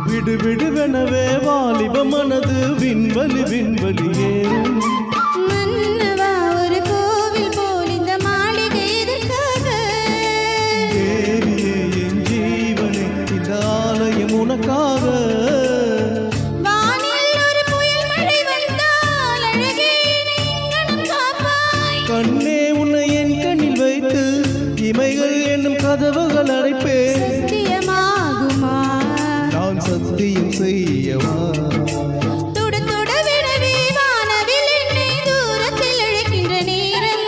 விடுவிடுவெனவே வாலிப மனது விண்வலி விண்வலியே மன்னவா ஒரு கோவில் போல் இந்த மாளிகை எதற்காக தேவியே என் ஜீவனே இந்த ஆலயம் உனக்காக வானில் ஒரு புயல் மழை வந்தால் அழகே நீங்களும் காப்பாய் கண்ணே உன்னை என் கண்ணில் வைத்து இமைகள் என்னும் கதவுகள் அடைப்பேன் சத்தியமாகுமா நான் சத்தியம் செய்யவா தொட தொட விடவே வானவில் என்னை தூரத்தில் இழுக்கின்ற நேரம்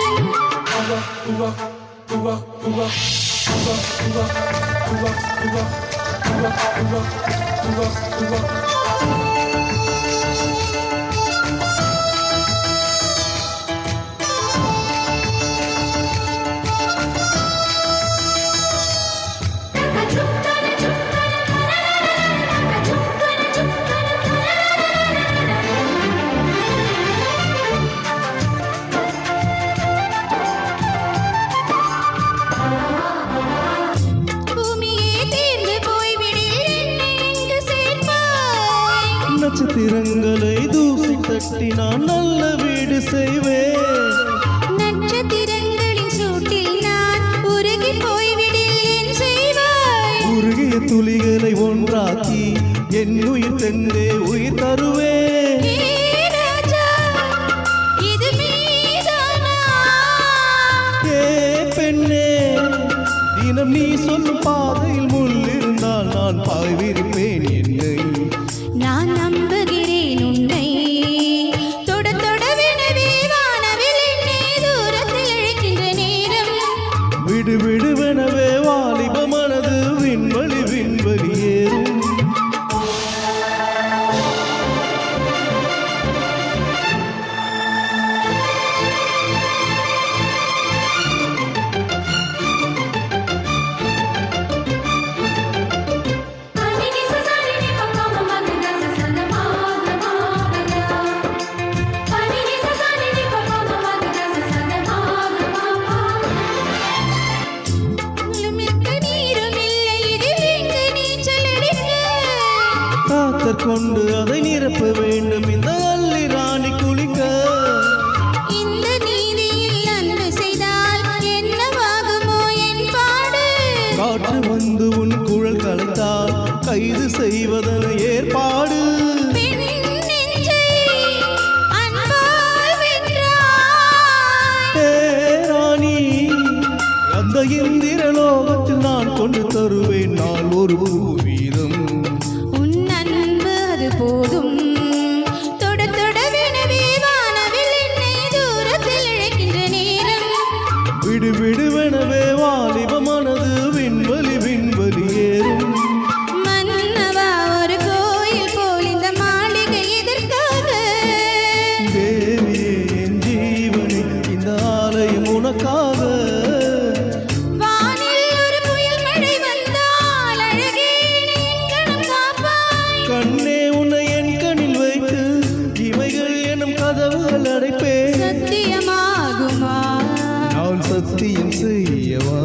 நட்சத்திரங்களை தூசி தட்டி நான் நல்ல வீடு செய்வேன் நட்சத்திரங்களின் சூட்டில் நான் உருகி போய்விடேன் செய்வாய் உருகிய துளிகளை ஒன்றாக்கி என் உயிர் தென்னே உயிர் தருவேன் ராஜா இது மீதானா ஏ பெண்ணே தினம் நீ சொல்லும் பாதையில் முள் இருந்தால் நான் பாய்விருப்பேன் என்னை நான் நம்புகிறேன் உன்னை தொட தொட விடவே வானவில் என்னை தூரத்தில் இழுக்கின்ற நேரம் விடு விடுவெனவே வாலிப மனது விண்வலி விண்வலி ஏறும் கொண்டு அதை நிரப்ப வேண்டும் இந்த அல்லி ராணி குளிக்க இந்த நீதியில் அன்பு செய்தால் என்னவாகுமோ என் பாடு காற்று வந்து உன் குழல் கலைத்தால் கைது செய்வதன ஏற்பாடு பெண் நெஞ்சை அன்பால் வென்றாய் ஏ ராணி அந்த இந்திர லோகத்தில் நான் கொண்டு தருவேன் நான் ஒரு பூவீதம் போதும் தொட தொட விடவே வானவில் என்னை தூரத்தில் இழுக்கின்ற நேரம் விடு விடுவெனவே வாலிப மனது விண்வலி விண்வலி ஏறும் மன்னவா ஒரு கோயில் போல் இந்த மாளிகை எதற்காக தேவியே என் ஜீவனே இந்த ஆலயம் உனக்காக வானில் ஒரு புயல் மழை வந்தால் அழகே நீங்களும் காப்பாய் கண்ணே கதவுகள் அடைப்பேன் சத்தியமாகுமா நான் சத்தியம் செய்யவா